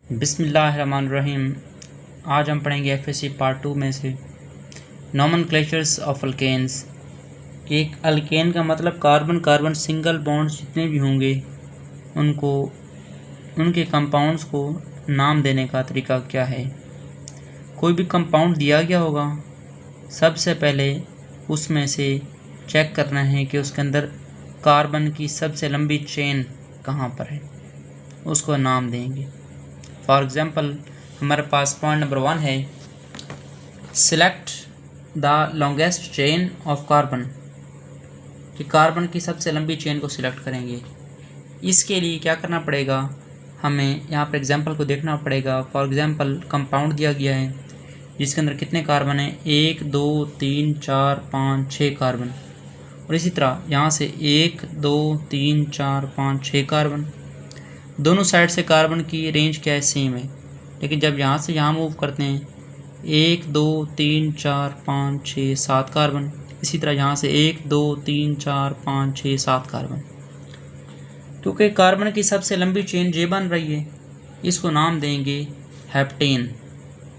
बिस्मिल्लाहिर्रहमानिर्रहीम। आज हम पढ़ेंगे एफएससी पार्ट 2 में से नोमेनक्लेचर्स ऑफ अल्केन्स। एक अल्केन का मतलब कार्बन कार्बन सिंगल बॉन्ड्स जितने भी होंगे उनको उनके कंपाउंड्स को नाम देने का तरीका क्या है। कोई भी कंपाउंड दिया गया होगा, सबसे पहले उसमें से चेक करना है कि उसके अंदर कार्बन की सबसे लंबी चेन कहाँ पर है, उसको नाम देंगे। फॉर एग्ज़ाम्पल हमारे पास पॉइंट नंबर 1 है, select the longest chain of carbon, कि कार्बन की सबसे लंबी चेन को सिलेक्ट करेंगे। इसके लिए क्या करना पड़ेगा, हमें यहाँ पर एग्जांपल को देखना पड़ेगा। फॉर एग्ज़ाम्पल कंपाउंड दिया गया है जिसके अंदर कितने कार्बन है, 1 2 3 4 5 6 कार्बन, और इसी तरह यहाँ से 1 2 3 4 5 6 कार्बन। दोनों साइड से कार्बन की रेंज क्या है, सेम है, लेकिन जब यहाँ से यहाँ मूव करते हैं 1 2 3 4 5 6 7 कार्बन, इसी तरह यहाँ से 1 2 3 4 5 6 7 कार्बन। क्योंकि कार्बन की सबसे लंबी चेन जे बन रही है, इसको नाम देंगे हेप्टेन।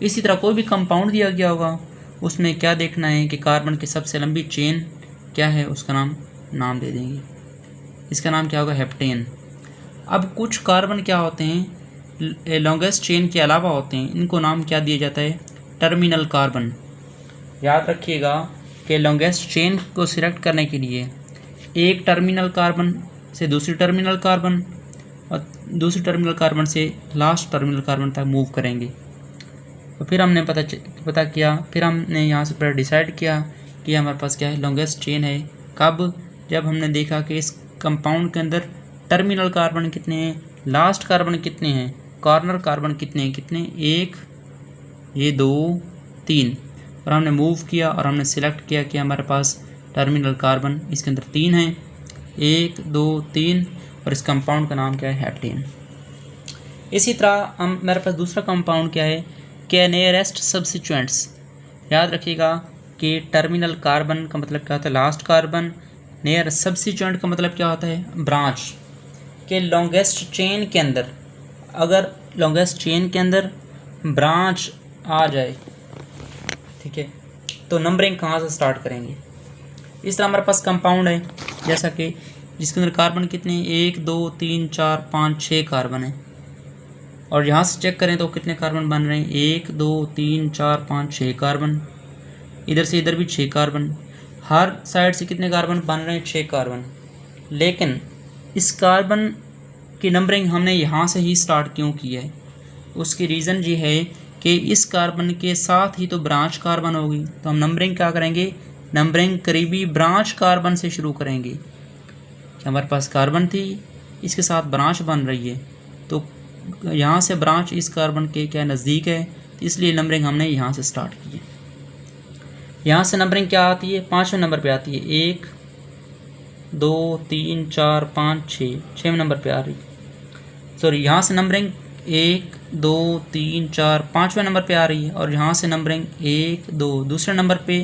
इसी तरह कोई भी कंपाउंड दिया गया होगा, उसमें क्या देखना है कि कार्बन की सबसे लंबी चेन क्या है, उसका नाम दे देंगे, इसका नाम क्या होगा, हेप्टेन। अब कुछ कार्बन क्या होते हैं, लॉन्गेस्ट चेन के अलावा होते हैं, इनको नाम क्या दिया जाता है, टर्मिनल कार्बन। याद रखिएगा कि लॉन्गेस्ट चेन को सिलेक्ट करने के लिए एक टर्मिनल कार्बन से दूसरी टर्मिनल कार्बन और दूसरी टर्मिनल कार्बन से लास्ट टर्मिनल कार्बन तक मूव करेंगे। तो फिर हमने पता किया, फिर हमने यहाँ से डिसाइड किया कि हमारे पास क्या है, लॉन्गेस्ट चेन है। कब, जब हमने देखा कि इस कंपाउंड के अंदर टर्मिनल कार्बन कितने हैं, लास्ट कार्बन कितने हैं, कॉर्नर कार्बन कितने हैं, 1 ये 2 3, और हमने मूव किया और हमने सिलेक्ट किया कि हमारे पास टर्मिनल कार्बन इसके अंदर 3 हैं, 1 2 3, और इस कंपाउंड का नाम क्या है, हेप्टेन। इसी तरह मेरे पास दूसरा कंपाउंड क्या है, के नियरेस्ट सब्स्टिट्यूएंट्स। याद रखिएगा कि टर्मिनल कार्बन का मतलब क्या होता है, लास्ट कार्बन। नियर सब्स्टिट्यूएंट का मतलब क्या होता है, ब्रांच। के लॉन्गेस्ट चेन के अंदर, अगर लॉन्गेस्ट चेन के अंदर ब्रांच आ जाए, ठीक है, तो नंबरिंग कहाँ से स्टार्ट करेंगे। इस तरह हमारे पास कंपाउंड है जैसा कि जिसके अंदर कार्बन कितने हैं, 1 2 3 4 5 6 कार्बन है, और यहाँ से चेक करें तो कितने कार्बन बन रहे हैं, 1 2 3 4 5 6 कार्बन, इधर से इधर भी 6 कार्बन, हर साइड से कितने कार्बन बन रहे हैं, 6 कार्बन। लेकिन इस कार्बन की नंबरिंग हमने यहाँ से ही स्टार्ट क्यों की है, उसकी रीज़न ये है कि इस कार्बन के साथ ही तो ब्रांच कार्बन होगी, तो हम नंबरिंग क्या करेंगे, नंबरिंग करीबी ब्रांच कार्बन से शुरू करेंगे। कि हमारे पास कार्बन थी, इसके साथ ब्रांच बन रही है, तो यहाँ से ब्रांच इस कार्बन के क्या नज़दीक है, इसलिए नंबरिंग हमने यहाँ से स्टार्ट की है। यहाँ से नंबरिंग क्या आती है, 5वें नंबर पे आती है, 1 2 3 4 5 6 नंबर पे आ रही, सॉरी यहाँ से नंबरिंग 1 2 3 4 5वें नंबर पे आ रही है, और यहाँ से नंबरिंग 1 2 दूसरे नंबर पे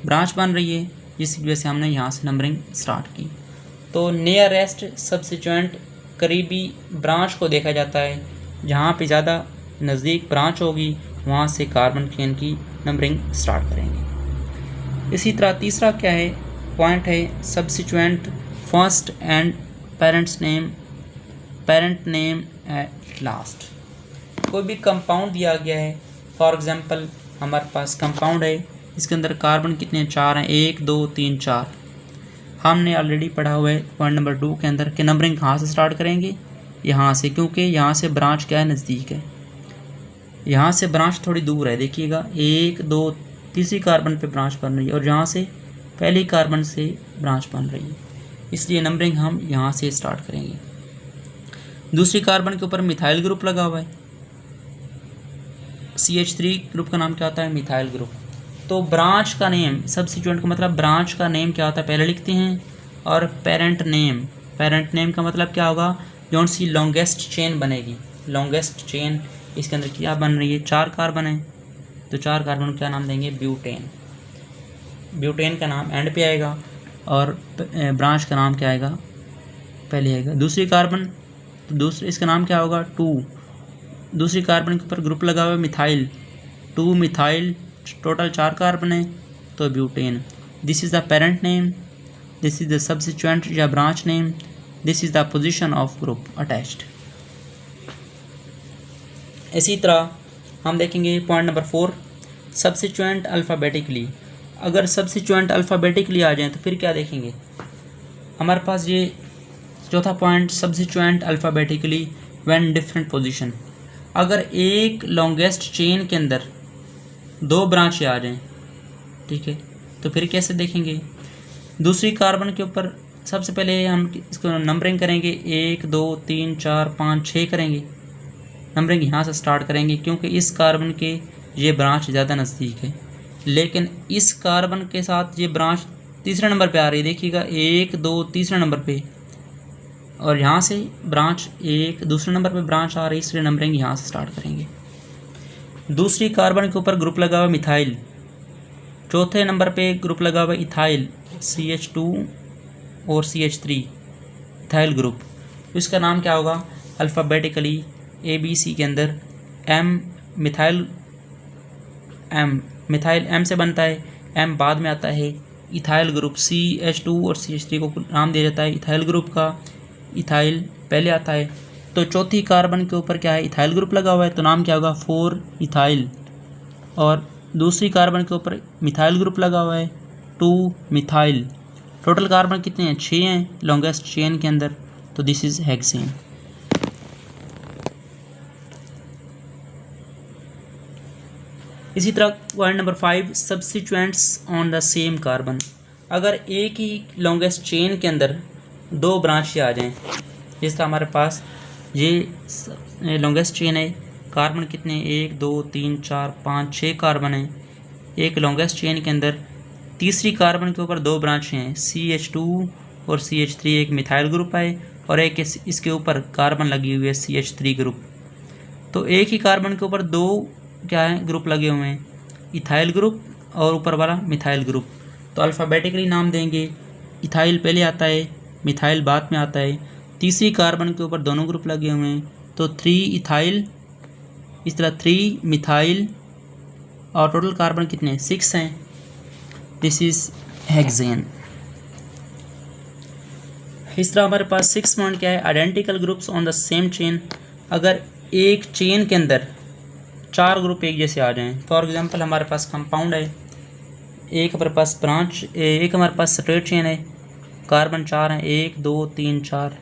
ब्रांच बन रही है, जिसकी वजह से हमने यहाँ से नंबरिंग स्टार्ट की। तो नियरेस्ट सब्स्टिट्यूएंट करीबी ब्रांच को देखा जाता है, जहाँ पे ज़्यादा नज़दीक ब्रांच होगी वहाँ से कार्बन चेन की नंबरिंग स्टार्ट करेंगे। इसी तरह तीसरा क्या है, पॉइंट है, substituent first and parent name at last. कोई भी कंपाउंड दिया गया है, फॉर एग्जांपल हमारे पास कंपाउंड है, इसके अंदर कार्बन कितने, 4 हैं, 1 2 3 4। हमने ऑलरेडी पढ़ा हुआ है पॉइंट नंबर 2 के अंदर कि नंबरिंग कहाँ से स्टार्ट करेंगे, यहाँ से, क्योंकि यहाँ से ब्रांच क्या है, नज़दीक है, यहाँ से ब्रांच थोड़ी दूर है। देखिएगा 1 2 तीसरी कार्बन पे ब्रांच बन रही है, और यहाँ से पहली कार्बन से ब्रांच बन रही है, इसलिए नंबरिंग हम यहाँ से स्टार्ट करेंगे। दूसरी कार्बन के ऊपर मिथाइल ग्रुप लगा हुआ है, CH3 ग्रुप का नाम क्या होता है, मिथाइल ग्रुप। तो ब्रांच का नेम, सब्स्टिट्यूएंट का मतलब ब्रांच का नेम क्या होता है, पहले लिखते हैं, और पेरेंट नेम का मतलब क्या होगा, जौन सी लॉन्गेस्ट चेन बनेगी, लॉन्गेस्ट चेन इसके अंदर क्या बन रही है, 4 कार्बन है, तो 4 कार्बन क्या नाम देंगे, ब्यूटेन। ब्यूटेन का नाम एंड पे आएगा, और ब्रांच का नाम क्या आएगा, पहले आएगा। दूसरी कार्बन, तो दूसरे इसका नाम क्या होगा, 2, दूसरी कार्बन के ऊपर ग्रुप लगा हुआ है मिथाइल, 2 मिथाइल, टोटल 4 कार्बन है तो butane. This is the parent name, this is the substituent या branch name, this is the position of group attached. इसी तरह हम देखेंगे पॉइंट नंबर 4, सब्स्टिट्यूएंट अल्फ़ाबेटिकली। अगर सब्स्टिट्यूएंट अल्फ़ाबेटिकली आ जाएँ तो फिर क्या देखेंगे हमारे पास ये चौथा point, substituent alphabetically when different position. अगर एक लॉन्गेस्ट चेन के अंदर 2 ब्रांच आ जाएं, ठीक है, तो फिर कैसे देखेंगे। दूसरी कार्बन के ऊपर सबसे पहले हम इसको नंबरिंग करेंगे, 1 2 3 4 5 6 करेंगे। नंबरिंग यहाँ से स्टार्ट करेंगे क्योंकि इस कार्बन के ये ब्रांच ज़्यादा नज़दीक है, लेकिन इस कार्बन के साथ ये ब्रांच तीसरे नंबर पे आ रही है, देखिएगा 1 2 तीसरे नंबर पे, और यहाँ से ब्रांच 1 दूसरे नंबर पे ब्रांच आ रही है, इसलिए नंबरिंग यहाँ से स्टार्ट करेंगे। दूसरी कार्बन के ऊपर ग्रुप लगा हुआ मिथाइल, चौथे नंबर पे ग्रुप लगा हुआ इथाइल, CH2 और CH3 इथाइल ग्रुप। तो इसका नाम क्या होगा, अल्फ़ाबेटिकली ABC के अंदर M मिथाइल, मिथाइल M से बनता है, M बाद में आता है। इथाइल ग्रुप CH2 और CH3 को नाम दिया जाता है इथाइल ग्रुप का, इथाइल पहले आता है। तो चौथी कार्बन के ऊपर क्या है, इथाइल ग्रुप लगा हुआ है, तो नाम क्या होगा 4 इथाइल। और दूसरी कार्बन के ऊपर मिथाइल ग्रुप लगा हुआ है, 2 मिथाइल। टोटल कार्बन कितने हैं, 6 हैं लॉन्गेस्ट चेन के अंदर, तो दिस इज़ हेक्सेन। इसी तरह point number 5, substituents on the same carbon. अगर एक ही लॉन्गेस्ट चेन के अंदर 2 ब्रांच आ जाएं, जिस तरह हमारे पास ये लॉन्गेस्ट चेन है, कार्बन कितने 1 2 3 4 5 6 कार्बन हैं। एक लॉन्गेस्ट चेन के अंदर तीसरी कार्बन के ऊपर 2 ब्रांचें हैं, CH2 और CH3, एक मिथाइल ग्रुप है और एक इसके ऊपर कार्बन लगी हुई है CH3 ग्रुप। तो एक ही कार्बन के ऊपर 2 क्या है ग्रुप लगे हुए हैं, इथाइल ग्रुप और ऊपर वाला मिथाइल ग्रुप। तो अल्फ़ाबेटिकली नाम देंगे, इथाइल पहले आता है, मिथाइल बाद में आता है। तीसरी कार्बन के ऊपर दोनों ग्रुप लगे हुए हैं, तो 3 इथाइल, इस तरह 3 मिथाइल, और टोटल कार्बन कितने 6 हैं। This is hexane. इस तरह हमारे पास 6 पॉइंट क्या है, identical groups on the same chain. अगर एक चेन के अंदर 4 ग्रुप एक जैसे आ जाएं, फॉर एग्जांपल हमारे पास कंपाउंड है, एक हमारे पास ब्रांच, एक हमारे पास स्ट्रेट चेन है, कार्बन 4 हैं, 1 2 3 4।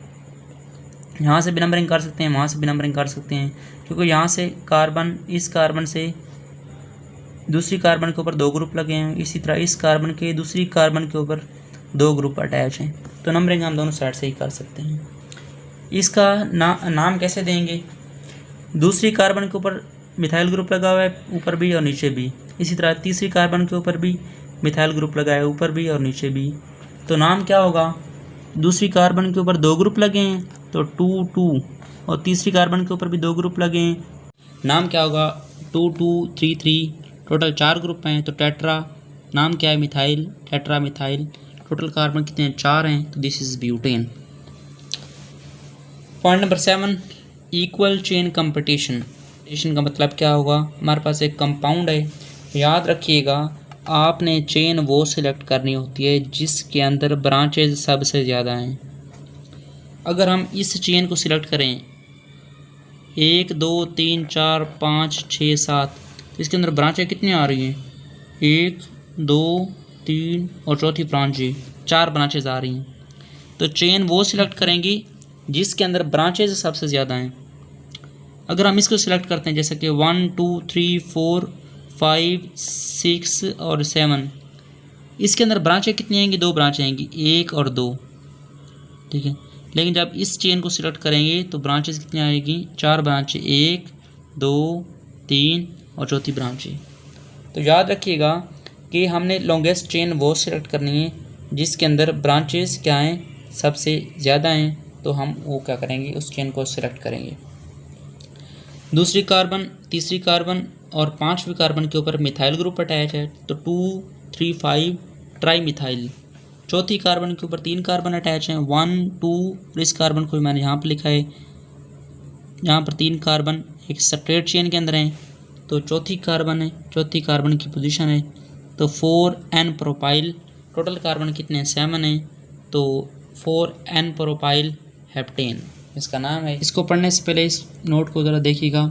यहाँ से भी नंबरिंग कर सकते हैं, वहाँ से भी नंबरिंग कर सकते हैं, क्योंकि यहाँ से कार्बन, इस कार्बन से दूसरी कार्बन के ऊपर 2 ग्रुप लगे हैं, इसी तरह इस कार्बन के दूसरी कार्बन के ऊपर 2 ग्रुप अटैच हैं, तो नंबरिंग हम दोनों साइड से ही कर सकते हैं। इसका नाम कैसे देंगे, दूसरी कार्बन के ऊपर मिथाइल ग्रुप लगा हुआ है, ऊपर भी और नीचे भी। इसी तरह तीसरी कार्बन के ऊपर भी मिथाइल ग्रुप लगा है, ऊपर भी और नीचे भी। तो नाम क्या होगा, दूसरी कार्बन के ऊपर 2 ग्रुप लगे हैं तो 2 2, और तीसरी कार्बन के ऊपर भी 2 ग्रुप लगे हैं, नाम क्या होगा 2 2 3 3। टोटल 4 ग्रुप हैं तो टेट्रा, नाम क्या है methyl, tetra methyl. Total carbon कितने हैं 4 हैं, तो this is butane. Point number 7, equal chain competition. का मतलब क्या होगा, हमारे पास एक कंपाउंड है, याद रखिएगा आपने चेन वो सिलेक्ट करनी होती है जिसके अंदर ब्रांचेज सबसे ज़्यादा हैं। अगर हम इस चेन को सिलेक्ट करें 1 2 3 4 5 6 7, तो इसके अंदर ब्रांचें कितनी आ रही हैं, 1 2 3 और चौथी ब्रांच 4 ब्रांचेज आ रही हैं। तो चेन वो सिलेक्ट करेंगी जिसके अंदर ब्रांचेज सबसे ज़्यादा हैं। अगर हम इसको सिलेक्ट करते हैं जैसे कि 1 2 3 4 5 6 और 7, इसके अंदर ब्रांचें कितनी आएंगी, 2 ब्रांचें आएंगी, 1 और 2, ठीक है। लेकिन जब इस चेन को सिलेक्ट करेंगे तो ब्रांचेस कितनी आएगी, 4 ब्रांचें, 1 2 3 और चौथी ब्रांचें। तो याद रखिएगा कि हमने लॉन्गेस्ट चेन वो सिलेक्ट करनी है जिसके अंदर ब्रांचेस क्या हैं, सबसे ज़्यादा हैं, तो हम वो क्या करेंगे, उस चेन को सिलेक्ट करेंगे। दूसरी कार्बन, तीसरी कार्बन और 5वीं कार्बन के ऊपर मिथाइल ग्रुप अटैच है, तो 2 3 5 ट्राई मिथाइल। चौथी कार्बन के ऊपर 3 कार्बन अटैच हैं, 1 2, इस कार्बन को मैंने यहाँ पर लिखा है यहाँ पर 3 कार्बन एक स्ट्रेट चेन के अंदर हैं, तो चौथी कार्बन है, चौथी कार्बन की पोजीशन है तो 4n प्रोपाइल। टोटल कार्बन कितने हैं 7 हैं, तो 4n प्रोपाइल हेप्टेन इसका नाम है। इसको पढ़ने से पहले इस नोट को ज़रा देखिएगा।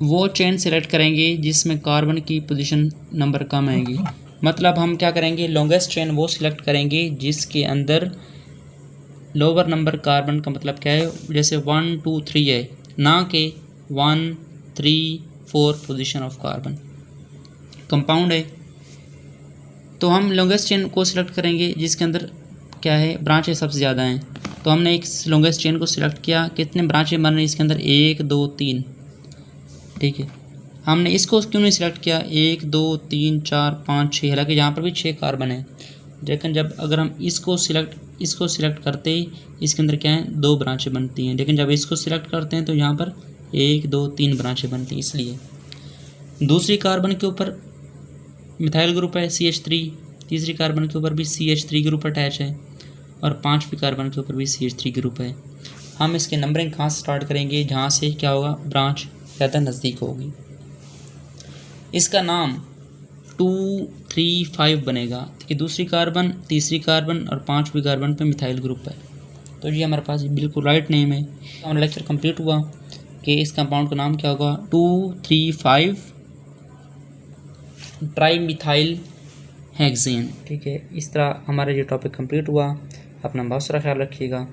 वो चेन सेलेक्ट करेंगे जिसमें कार्बन की पोजीशन नंबर कम आएगी, मतलब हम क्या करेंगे, लॉन्गेस्ट चेन वो सिलेक्ट करेंगे जिसके अंदर लोअर नंबर कार्बन का मतलब क्या है, जैसे 1 2 3 है, ना कि 1 3 4 पोजीशन ऑफ कार्बन। कंपाउंड है तो हम लॉन्गेस्ट चेन को सिलेक्ट करेंगे जिसके अंदर क्या है, ब्रांचें सबसे ज़्यादा हैं। तो हमने एक लॉन्गेस्ट चेन को सिलेक्ट किया, कितने ब्रांचें बन रही हैं इसके अंदर, 1 2 3, ठीक है। हमने इसको क्यों नहीं सिलेक्ट किया, 1 2 3 4 5 6, हालांकि यहाँ पर भी 6 कार्बन है, लेकिन जब अगर हम इसको सिलेक्ट करते ही इसके अंदर क्या है, 2 ब्रांचें बनती हैं, लेकिन जब इसको सिलेक्ट करते हैं तो यहाँ पर 1 2 3 ब्रांचें बनती हैं। इसलिए दूसरी कार्बन के ऊपर मिथाइल ग्रुप है CH3, तीसरी कार्बन के ऊपर भी CH3 ग्रुप अटैच है और पांचवी कार्बन के ऊपर भी CH3 ग्रुप है। हम इसके नंबरिंग कहाँ से स्टार्ट करेंगे, जहाँ से क्या होगा, ब्रांच ज़्यादा नज़दीक होगी। इसका नाम 2 3 5 बनेगा कि दूसरी कार्बन, तीसरी कार्बन और पांचवी कार्बन पे मिथाइल ग्रुप है, तो ये हमारे पास बिल्कुल राइट नेम है। हमारा लेक्चर कंप्लीट हुआ कि इस कंपाउंड का नाम क्या होगा, 2 3 5 ट्राई मिथाइल हेक्सेन, ठीक है। इस तरह हमारा ये टॉपिक कंप्लीट हुआ। अपना बहुत सारा ख्याल रखिएगा।